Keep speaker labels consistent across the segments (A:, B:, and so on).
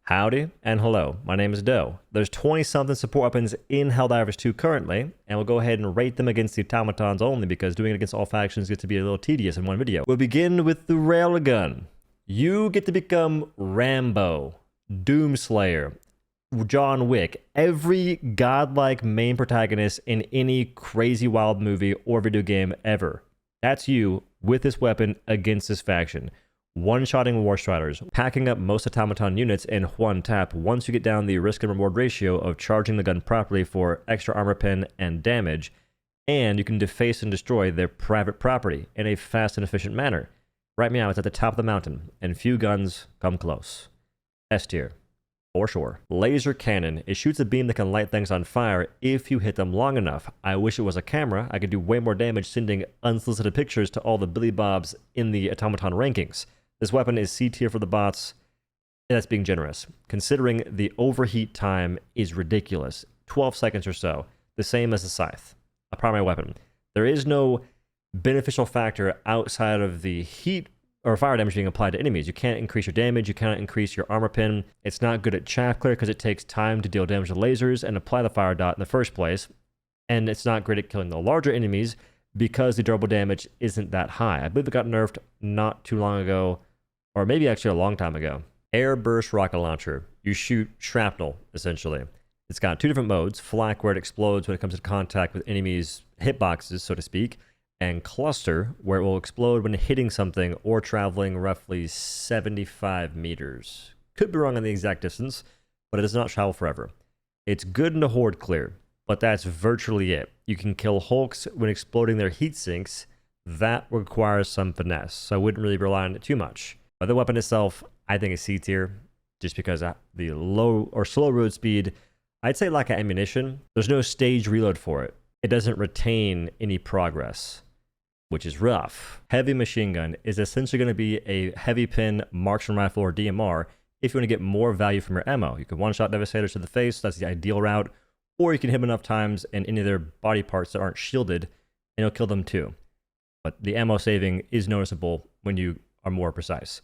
A: Howdy and hello, my name is OhDough. There's 20-something support weapons in Helldivers 2 currently, and we'll go ahead and rate them against the Automatons only because doing it against all factions gets to be a little tedious in one video. We'll begin with the railgun. You get to become Rambo, Doomslayer, John Wick, every godlike main protagonist in any crazy wild movie or video game ever. That's you with this weapon against this faction. One-shotting War Striders, packing up most automaton units in one tap once you get down the risk and reward ratio of charging the gun properly for extra armor pen and damage, and you can deface and destroy their private property in a fast and efficient manner. Right now it's at the top of the mountain, and few guns come close. S tier, for sure. Laser cannon. It shoots a beam that can light things on fire if you hit them long enough. I wish it was a camera. I could do way more damage sending unsolicited pictures to all the Billy Bobs in the automaton rankings. This weapon is C tier for the bots, and that's being generous, considering the overheat time is ridiculous. 12 seconds or so, the same as the scythe, a primary weapon. There is no beneficial factor outside of the heat or fire damage being applied to enemies. You can't increase your damage, you cannot increase your armor pin. It's not good at chaff clear because it takes time to deal damage to lasers and apply the fire dot in the first place. And it's not great at killing the larger enemies because the durable damage isn't that high. I believe it got nerfed not too long ago, or maybe actually a long time ago. Airburst rocket launcher. You shoot shrapnel, essentially. It's got two different modes: flak, where it explodes when it comes in contact with enemies' hitboxes, so to speak, and cluster, where it will explode when hitting something or traveling roughly 75 meters. Could be wrong on the exact distance, but it does not travel forever. It's good in the horde clear, but that's virtually it. You can kill hulks when exploding their heat sinks. That requires some finesse, so I wouldn't really rely on it too much. But the weapon itself, I think is C tier, just because the low or slow reload speed, I'd say lack of ammunition. There's no stage reload for it. It doesn't retain any progress, which is rough. Heavy machine gun is essentially going to be a heavy pin marksman rifle or DMR if you want to get more value from your ammo. You can one-shot devastators to the face, that's the ideal route, or you can hit them enough times in any of their body parts that aren't shielded, and you'll kill them too. But the ammo saving is noticeable when you are more precise.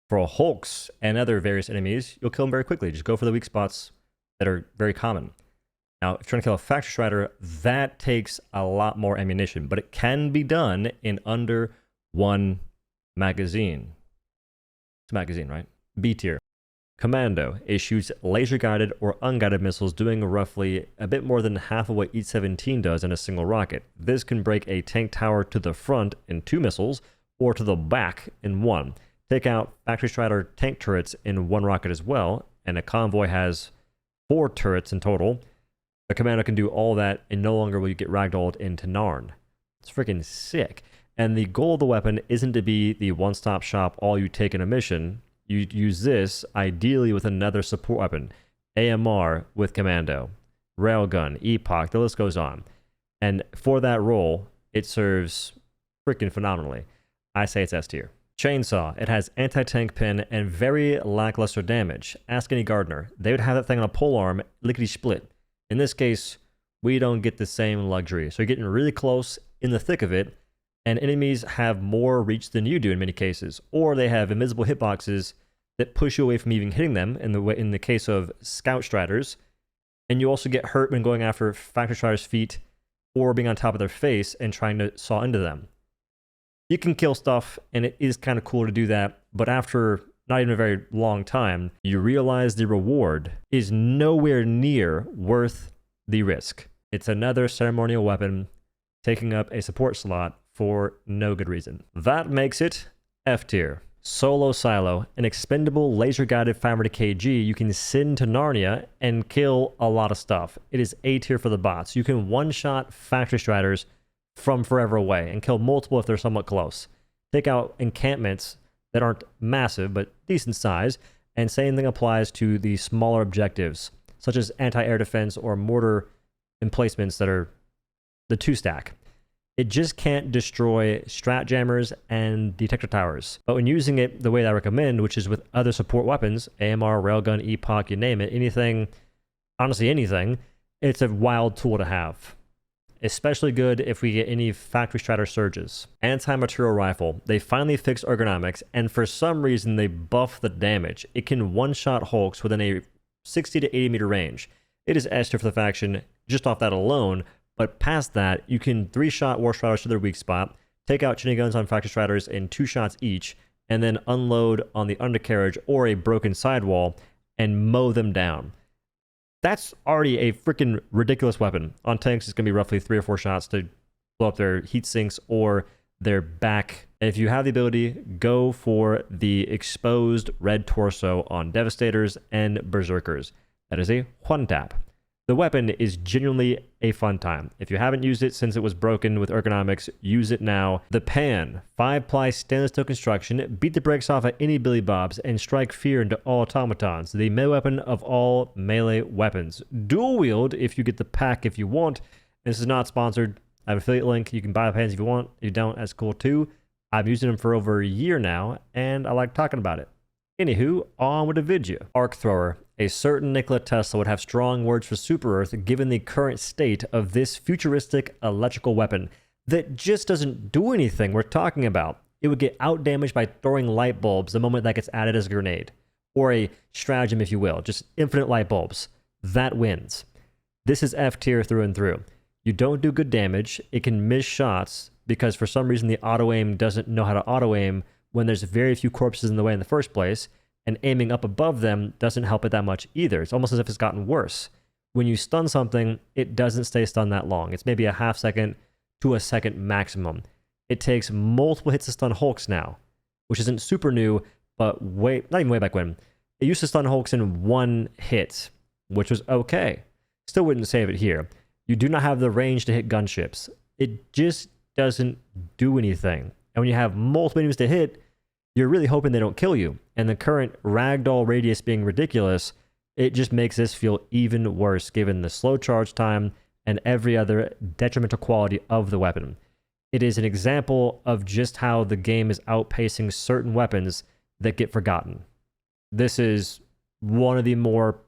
A: For hulks and other various enemies, you'll kill them very quickly. Just go for the weak spots that are very common. Now, if you're trying to kill a factory strider, that takes a lot more ammunition, but it can be done in under one magazine. It's a magazine, right? B tier. Commando. It shoots laser-guided or unguided missiles, doing roughly a bit more than half of what each 17 does in a single rocket. This can break a tank tower to the front in 2 missiles, or to the back in 1. Take out factory strider tank turrets in 1 rocket as well, and a convoy has 4 turrets in total. The commando can do all that, and no longer will you get ragdolled into Narn. It's freaking sick. And the goal of the weapon isn't to be the one-stop shop, all you take in a mission. You use this, ideally with another support weapon. AMR with commando, railgun, epoch, the list goes on. And for that role, it serves freaking phenomenally. I say it's S tier. Chainsaw. It has anti-tank pin and very lackluster damage. Ask any gardener. They would have that thing on a polearm, lickety-split. In this case, we don't get the same luxury. So you're getting really close in the thick of it, and enemies have more reach than you do in many cases. Or they have invisible hitboxes that push you away from even hitting them in the case of scout striders. And you also get hurt when going after factory striders' feet or being on top of their face and trying to saw into them. You can kill stuff, and it is kind of cool to do that, but after not even a very long time, you realize the reward is nowhere near worth the risk. It's another ceremonial weapon taking up a support slot for no good reason. That makes it F tier. Solo Silo, an expendable laser-guided 500 kg you can send to Narnia and kill a lot of stuff. It is A tier for the bots. You can one-shot factory striders from forever away and kill multiple if they're somewhat close. Take out encampments that aren't massive but decent size, and same thing applies to the smaller objectives such as anti-air defense or mortar emplacements that are the 2-stack. It just can't destroy strat jammers and detector towers. But when using it the way that I recommend, which is with other support weapons, AMR, railgun, epoch, you name it, anything, honestly anything, it's a wild tool to have. especially good if we get any factory strata surges. Anti-material rifle. They finally fixed ergonomics, and for some reason they buffed the damage. It can one-shot hulks within a 60 to 80 meter range. It is S tier for the faction just off that alone, but past that, you can 3-shot war striders to their weak spot, take out chinny guns on factory striders in 2 shots each, and then unload on the undercarriage or a broken sidewall and mow them down. That's already a freaking ridiculous weapon. On tanks, it's going to be roughly 3 or 4 shots to blow up their heat sinks or their back. And if you have the ability, go for the exposed red torso on Devastators and Berserkers. That is a one tap. The weapon is genuinely a fun time. If you haven't used it since it was broken with ergonomics, use it now. The Pan, 5-ply stainless steel construction, beat the brakes off at any Billy Bobs and strike fear into all automatons. The melee weapon of all melee weapons. Dual wield if you get the pack if you want. This is not sponsored. I have an affiliate link. You can buy the pans if you want. If you don't, that's cool too. I've used them for over a year now, and I like talking about it. Anywho, on with the video. Arc Thrower. A certain Nikola Tesla would have strong words for Super Earth given the current state of this futuristic electrical weapon that just doesn't do anything we're talking about. It would get outdamaged by throwing light bulbs the moment that gets added as a grenade. Or a stratagem, if you will. Just infinite light bulbs. That wins. This is F tier through and through. You don't do good damage. It can miss shots because for some reason the auto-aim doesn't know how to auto-aim when there's very few corpses in the way in the first place. And aiming up above them doesn't help it that much either. It's almost as if it's gotten worse. When you stun something, it doesn't stay stunned that long. It's maybe a half second to a second maximum. It takes multiple hits to stun hulks now, which isn't super new, but not even way back when. It used to stun hulks in 1 hit, which was okay. Still wouldn't save it here. You do not have the range to hit gunships. It just doesn't do anything. And when you have multiple enemies to hit, you're really hoping they don't kill you. And the current ragdoll radius being ridiculous, it just makes this feel even worse given the slow charge time and every other detrimental quality of the weapon. It is an example of just how the game is outpacing certain weapons that get forgotten. This is one of the more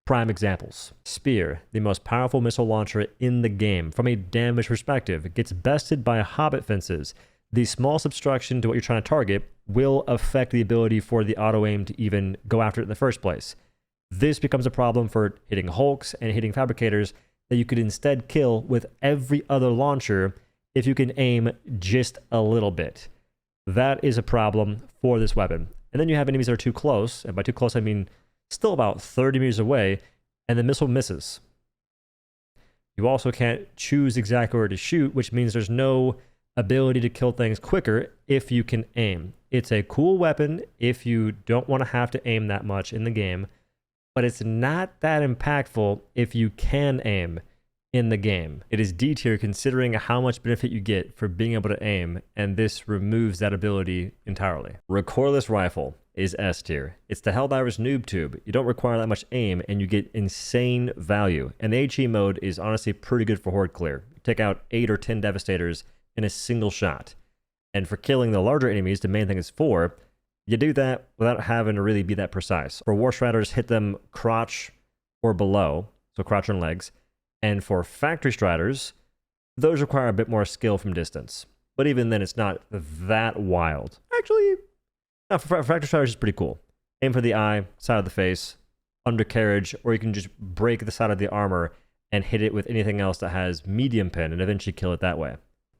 A: prime examples. Spear, the most powerful missile launcher in the game from a damage perspective, gets bested by Hobbit fences. The small obstruction to what you're trying to target will affect the ability for the auto-aim to even go after it in the first place. This becomes a problem for hitting hulks and hitting fabricators that you could instead kill with every other launcher if you can aim just a little bit. That is a problem for this weapon. And then you have enemies that are too close, and by too close I mean still about 30 meters away, and the missile misses. You also can't choose exactly where to shoot, which means there's no ability to kill things quicker if you can aim. It's a cool weapon if you don't want to have to aim that much in the game, but it's not that impactful if you can aim in the game. It is D tier considering how much benefit you get for being able to aim, and this removes that ability entirely. Recoilless rifle is S tier. It's the Helldivers noob tube. You don't require that much aim and you get insane value. And the HE mode is honestly pretty good for horde clear. You take out 8 or 10 Devastators in a single shot. And for killing the larger enemies, the main thing is 4, you do that without having to really be that precise. For War Striders, hit them crotch or below, so crotch and legs. And for Factory Striders, those require a bit more skill from distance. But even then, it's not that wild. Actually, no, for Factory Striders, it's pretty cool. Aim for the eye, side of the face, undercarriage, or you can just break the side of the armor and hit it with anything else that has medium pin and eventually kill it that way.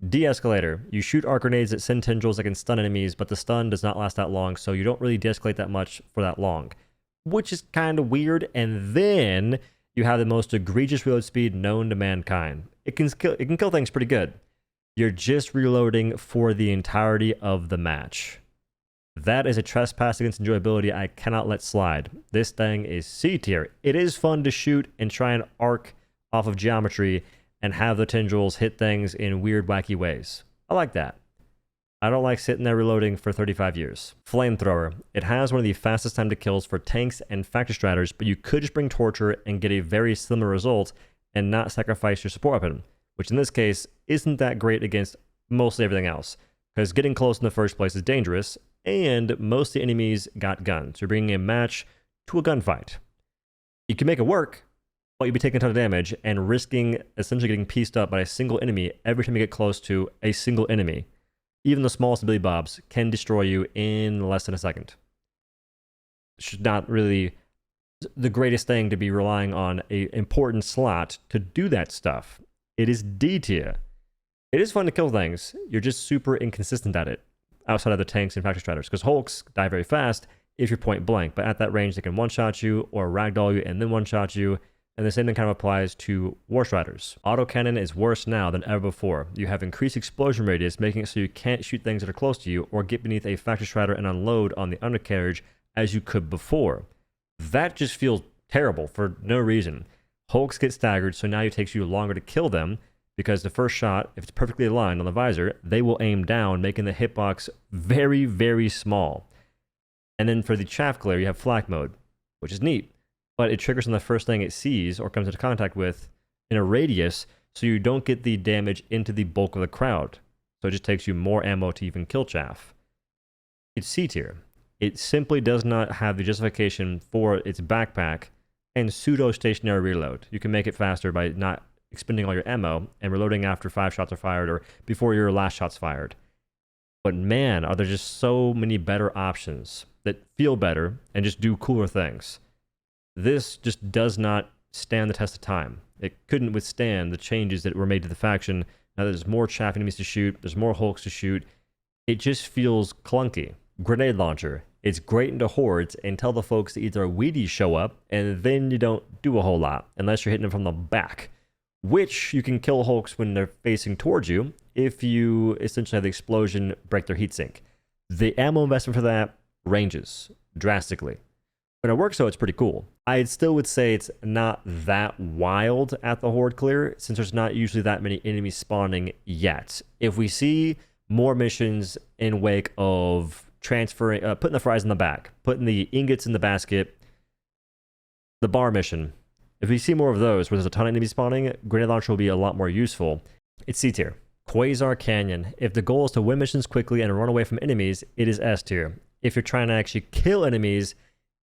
A: De-escalator. You shoot arc grenades that send tendrils that can stun enemies, but the stun does not last that long, so you don't really de-escalate that much for that long, which is kind of weird. And then you have the most egregious reload speed known to mankind. It can kill things pretty good. You're just reloading for the entirety of the match. That is a trespass against enjoyability I cannot let slide. This thing is C tier. It is fun to shoot and try and arc off of geometry and have the tendrils hit things in weird, wacky ways. I like that. I don't like sitting there reloading for 35 years. Flamethrower. It has one of the fastest time to kills for tanks and factory striders, but you could just bring Torture and get a very similar result and not sacrifice your support weapon, which in this case isn't that great against mostly everything else, because getting close in the first place is dangerous, and most of the enemies got guns. You're bringing a match to a gunfight. You can make it work, but you'll be taking a ton of damage and risking essentially getting pieced up by a single enemy every time you get close to a single enemy. Even the smallest Billy Bobs can destroy you in less than a second. Should not really the greatest thing to be relying on an important slot to do that stuff. It is D tier. It is fun to kill things. You're just super inconsistent at it outside of the tanks and factory striders, because Hulks die very fast if you're point blank, but at that range they can one-shot you or ragdoll you and then one-shot you, and the same thing kind of applies to War Striders. Autocannon is worse now than ever before. You have increased explosion radius, making it so you can't shoot things that are close to you or get beneath a factory strider and unload on the undercarriage as you could before. That just feels terrible for no reason. Hulks get staggered, so now it takes you longer to kill them, because the first shot, if it's perfectly aligned on the visor, they will aim down, making the hitbox very, very small. And then for the chaff clear, you have flak mode, which is neat, but it triggers on the first thing it sees or comes into contact with in a radius, so you don't get the damage into the bulk of the crowd. So it just takes you more ammo to even kill chaff. It's C tier. It simply does not have the justification for its backpack and pseudo-stationary reload. You can make it faster by not expending all your ammo and reloading after 5 shots are fired or before your last shot's fired. But man, are there just so many better options that feel better and just do cooler things. This just does not stand the test of time. It couldn't withstand the changes that were made to the faction. Now there's more chaff enemies to shoot, there's more Hulks to shoot. It just feels clunky. Grenade launcher. It's great into hordes until the folks that either Wheaties show up, and then you don't do a whole lot unless you're hitting them from the back, which you can kill Hulks when they're facing towards you if you essentially have the explosion break their heatsink. The ammo investment for that ranges drastically. When it works though, it's pretty cool. I still would say it's not that wild at the horde clear, since there's not usually that many enemies spawning yet. If we see more missions in wake of transferring, putting the fries in the back, putting the ingots in the basket, the bar mission, if we see more of those where there's a ton of enemies spawning, grenade launcher will be a lot more useful. It's C tier. Quasar Canyon. If the goal is to win missions quickly and run away from enemies, it is S tier. If you're trying to actually kill enemies,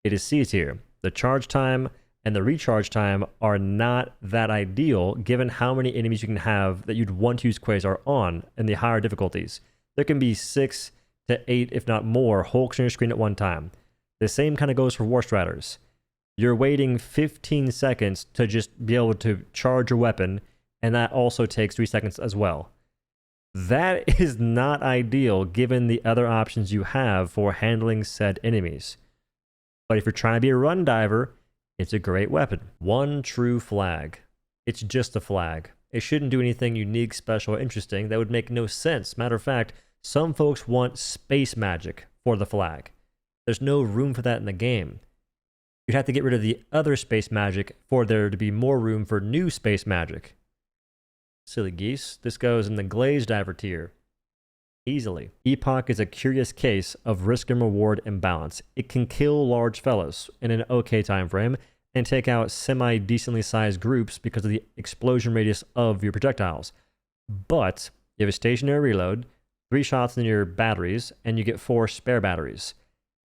A: it is C tier. The charge time and the recharge time are not that ideal given how many enemies you can have that you'd want to use Quasar on in the higher difficulties. There can be 6 to 8, if not more, Hulks on your screen at one time. The same kind of goes for War Striders. You're waiting 15 seconds to just be able to charge your weapon, and that also takes 3 seconds as well. That is not ideal given the other options you have for handling said enemies. But if you're trying to be a run diver, it's a great weapon. One true flag. It's just a flag. It shouldn't do anything unique, special, or interesting. That would make no sense. Matter of fact, some folks want space magic for the flag. There's no room for that in the game. You'd have to get rid of the other space magic for there to be more room for new space magic. Silly geese. This goes in the glazed diver tier. Easily. Epoch is a curious case of risk and reward imbalance. It can kill large fellas in an okay time frame and take out semi-decently sized groups because of the explosion radius of your projectiles. But you have a stationary reload, 3 shots in your batteries, and you get 4 spare batteries.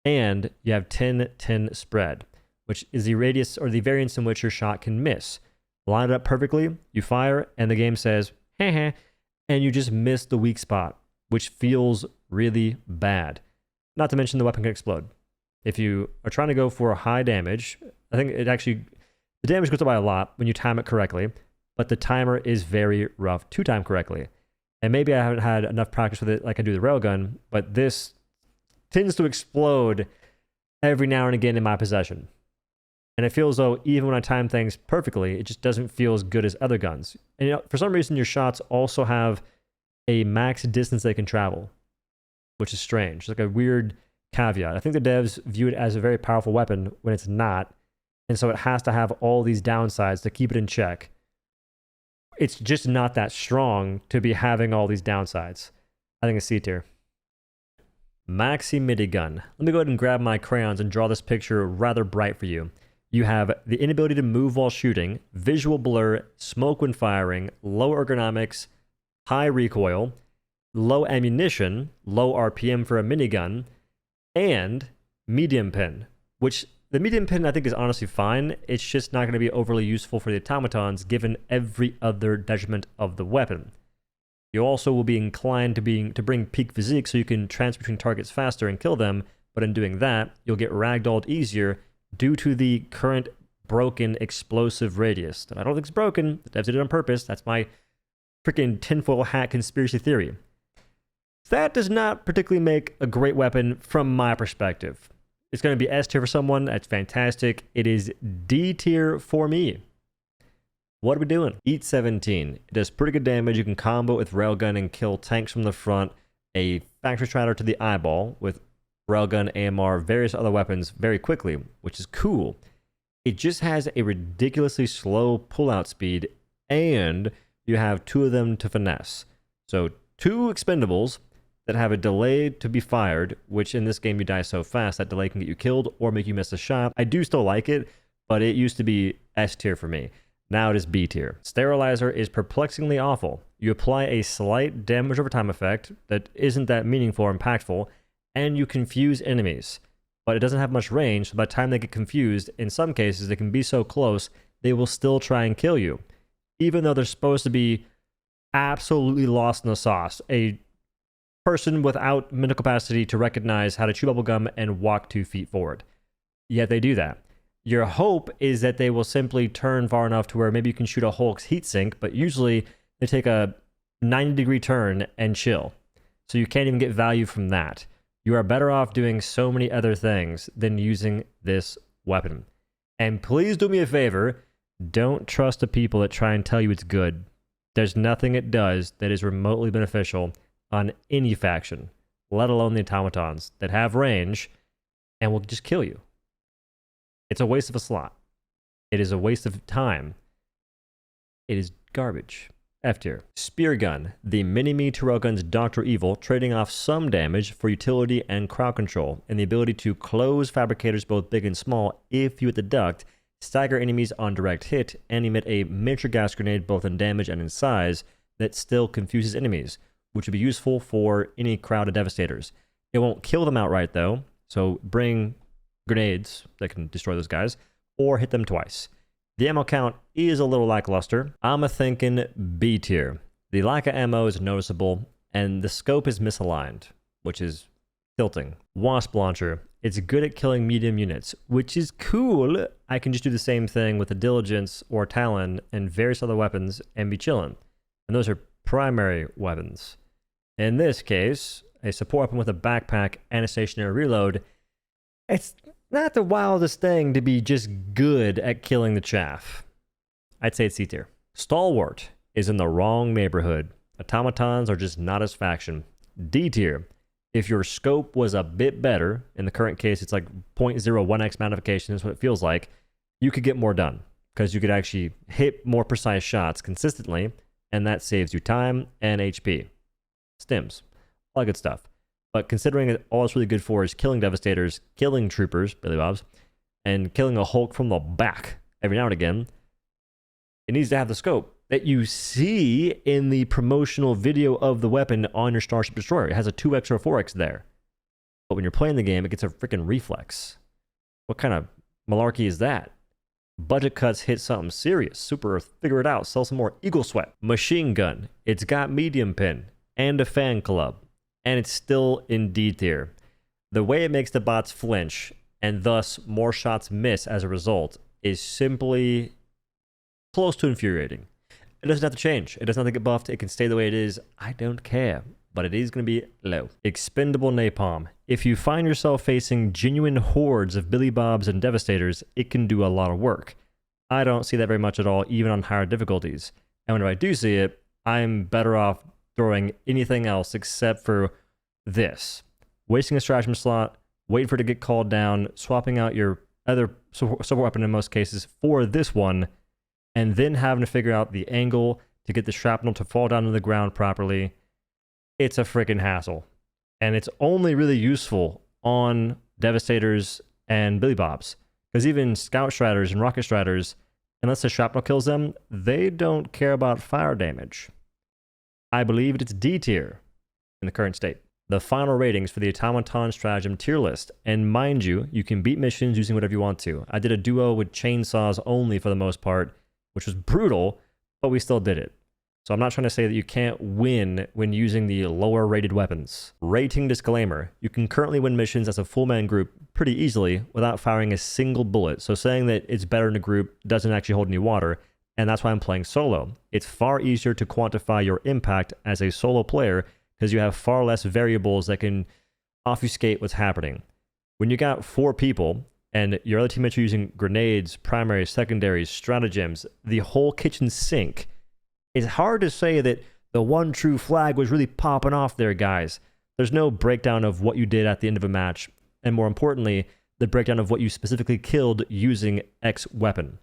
A: And you have 10-10 spread, which is the radius or the variance in which your shot can miss. Line it up perfectly, you fire, and the game says, heh heh, and you just miss the weak spot, which feels really bad. Not to mention the weapon can explode. If you are trying to go for high damage, I think it actually, the damage goes up by a lot when you time it correctly, but the timer is very rough to time correctly. And maybe I haven't had enough practice with it like I do the railgun, but this tends to explode every now and again in my possession. And it feels though, even when I time things perfectly, it just doesn't feel as good as other guns. And you know, for some reason, your shots also have a max distance they can travel, which is strange. It's like a weird caveat. I think the devs view it as a very powerful weapon when it's not. And so it has to have all these downsides to keep it in check. It's just not that strong to be having all these downsides. I think it's C tier. Maxi minigun. Let me go ahead and grab my crayons and draw this picture rather bright for you. You have the inability to move while shooting, visual blur, smoke when firing, low ergonomics, high recoil, low ammunition, low RPM for a minigun, and medium pin, which The medium pin, I think, is honestly fine. It's just not going to be overly useful for the automatons, given every other detriment of the weapon. You also will be inclined to bring peak physique so you can transfer between targets faster and kill them, but in doing that, you'll get ragdolled easier due to the current broken explosive radius. I don't think it's broken. The devs did it on purpose. That's my freaking tinfoil hat conspiracy theory. That does not particularly make a great weapon from my perspective. It's going to be S tier for someone. That's fantastic. It is D tier for me. What are we doing? Eat 17. It does pretty good damage. You can combo it with railgun and kill tanks from the front. A factory strider to the eyeball with railgun, AMR, various other weapons very quickly, which is cool. It just has a ridiculously slow pullout speed, and you have 2 of them to finesse. So 2 expendables that have a delay to be fired, which in this game you die so fast that delay can get you killed or make you miss a shot. I do still like it, but it used to be S tier for me. Now it is B tier. Sterilizer is perplexingly awful. You apply a slight damage over time effect that isn't that meaningful or impactful, and you confuse enemies. But it doesn't have much range, so by the time they get confused, in some cases they can be so close, they will still try and kill you. Even though they're supposed to be absolutely lost in the sauce. A person without mental capacity to recognize how to chew bubblegum and walk 2 feet forward. Yet they do that. Your hope is that they will simply turn far enough to where maybe you can shoot a Hulk's heatsink, but usually they take a 90-degree turn and chill. So you can't even get value from that. You are better off doing so many other things than using this weapon. And please do me a favor, don't trust the people that try and tell you it's good. There's nothing it does that is remotely beneficial on any faction, let alone the automatons that have range and will just kill you. It's a waste of a slot. It is a waste of time. It is garbage. F tier. Speargun, the mini-me to railgun's Dr. Evil, trading off some damage for utility and crowd control, and the ability to close fabricators both big and small if you hit the duct, stagger enemies on direct hit, and emit a miniature gas grenade both in damage and in size that still confuses enemies, which would be useful for any crowd of devastators. It won't kill them outright though, so bring grenades that can destroy those guys, or hit them twice. The ammo count is a little lackluster. I'm thinking B tier. The lack of ammo is noticeable, and the scope is misaligned, which is tilting. Wasp launcher. It's good at killing medium units, which is cool. I can just do the same thing with a Diligence or Talon and various other weapons and be chilling. And those are primary weapons. In this case, a support weapon with a backpack and a stationary reload. It's not the wildest thing to be just good at killing the chaff. I'd say it's C tier. Stalwart is in the wrong neighborhood. Automatons are just not his faction. D tier. If your scope was a bit better, in the current case it's like 0.01x magnification is what it feels like, you could get more done. Because you could actually hit more precise shots consistently, and that saves you time and HP. Stims. All that good stuff. But considering that all it's really good for is killing devastators, killing troopers, Billy Bobs, and killing a Hulk from the back every now and again, it needs to have the scope that you see in the promotional video of the weapon on your Starship Destroyer. It has a 2x or a 4x there. But when you're playing the game, it gets a freaking reflex. What kind of malarkey is that? Budget cuts hit something serious. Super figure it out. Sell some more Eagle Sweat. Machine gun. It's got medium pin and a fan club. And it's still in D tier. The way it makes the bots flinch, and thus more shots miss as a result, is simply close to infuriating. It doesn't have to change. It doesn't have to get buffed. It can stay the way it is. I don't care. But it is going to be low. Expendable napalm. If you find yourself facing genuine hordes of Billy Bobs and Devastators, it can do a lot of work. I don't see that very much at all, even on higher difficulties. And whenever I do see it, I'm better off throwing anything else except for this. Wasting a stratagem slot, waiting for it to get called down, swapping out your other support weapon in most cases for this one, and then having to figure out the angle to get the shrapnel to fall down to the ground properly. It's a freaking hassle. And it's only really useful on Devastators and Billy Bobs. Because even Scout Striders and Rocket Striders, unless the shrapnel kills them, they don't care about fire damage. I believe it's D tier in the current state. the final ratings for the Automaton Stratagem tier list. And mind you, you can beat missions using whatever you want to. I did a duo with chainsaws only for the most part, which was brutal, but we still did it. So I'm not trying to say that you can't win when using the lower rated weapons. Rating disclaimer, you can currently win missions as a full man group pretty easily without firing a single bullet. So saying that it's better in a group doesn't actually hold any water, and that's why I'm playing solo. It's far easier to quantify your impact as a solo player because you have far less variables that can obfuscate what's happening. When you got 4 people and your other teammates are using grenades, primaries, secondaries, stratagems, the whole kitchen sink, it's hard to say that the one true flag was really popping off there, guys. There's no breakdown of what you did at the end of a match, and more importantly, the breakdown of what you specifically killed using X weapon.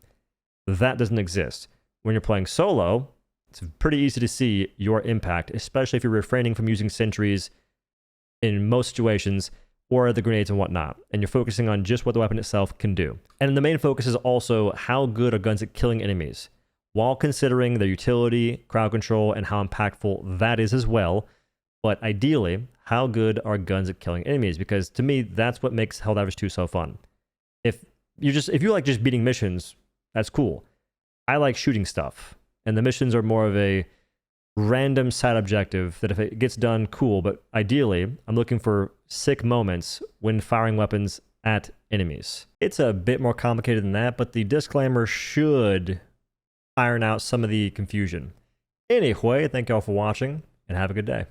A: That doesn't exist. When you're playing solo, it's pretty easy to see your impact, especially if you're refraining from using sentries in most situations, or the grenades and whatnot, and you're focusing on just what the weapon itself can do. And the main focus is also how good are guns at killing enemies, while considering their utility, crowd control, and how impactful that is as well. But ideally, how good are guns at killing enemies? Because to me, that's what makes Helldivers 2 so fun. If you like just beating missions, that's cool. I like shooting stuff, and the missions are more of a random side objective that if it gets done, cool. But ideally, I'm looking for sick moments when firing weapons at enemies. It's a bit more complicated than that, but the disclaimer should iron out some of the confusion. Anyway, thank y'all for watching, and have a good day.